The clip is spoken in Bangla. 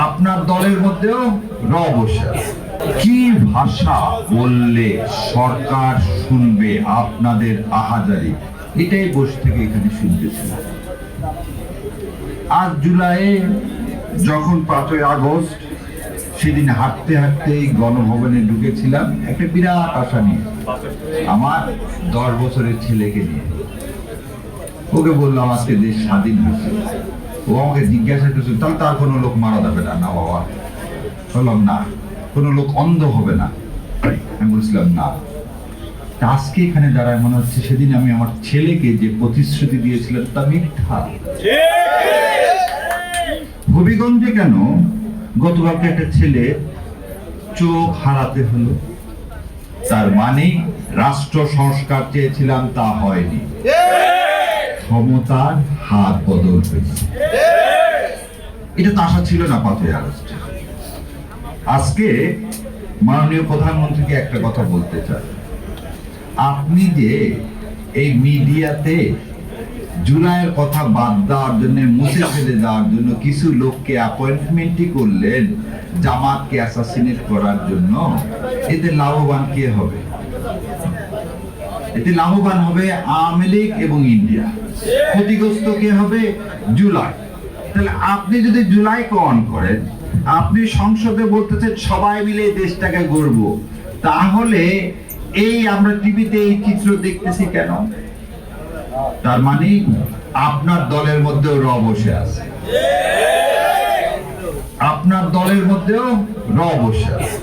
আপনার দলের মধ্যেও র বসে আছে। কি ভাষা বললে সরকার শুনবে আপনাদের আহাজারি, এটাই বসে থেকে এখানে শুনতেছিলাম। আজ জুলাইয়ে যখন 5ই আগস্ট সেদিন হাঁটতে হাঁটতে গণভবনে ঢুকেছিলাম একটা বিরাট আশা নিয়ে, আমার 10 বছরের ছেলেকে নিয়ে। ওকে বললাম আজকে দেশ স্বাধীন হয়েছে। ও আমাকে জিজ্ঞাসা করছে তাহলে তার কোনো লোক মারা যাবে না? না বাবা। বললাম না। কোনো লোক অন্ধ হবে না? আমি বলছিলাম না। আজকে এখানে দাঁড়ায় মনে হচ্ছে সেদিন আমি আমার ছেলেকে যে প্রতিশ্রুতি দিয়েছিলাম তা মিথ্যা। হবিগঞ্জে কেন গতকালকে একটা ছেলে চোখ হারাতে হলো? তার মানে রাষ্ট্র সংস্কার চেয়েছিলাম, তা হয়নি। ক্ষমতার হাত বদল হয়েছে। এটা তো আশা ছিল না 5ই আগস্টে। আজকে মাননীয় প্রধানমন্ত্রীকে একটা কথা বলতে চাই। আপনি যে এই মিডিয়াতে জুলাইয়ের কথা বাদ দেওয়ার জন্য, মুছে ফেলে দেওয়ার জন্য কিছু লোককে অ্যাপয়েন্টমেন্টই করলেন জামাতকে অ্যাসাসিনেট করার জন্য, এতে লাভবান কে হবে? এতে লাভবান হবে আওয়ামী লীগ এবং ইন্ডিয়া। ক্ষতিগ্রস্ত কে হবে? জুলাই। তাহলে আপনি যদি জুলাইকে অন করেন, আপনি সংসদে বলতেছেন সবাই মিলে দেশটাকে গড়ব, তাহলে এই আমরা টিভিতে এই চিত্র দেখতেছি কেন? তার মানে আপনার দলের মধ্যেও র বসে আছে। আপনার দলের মধ্যেও র বসে আছে।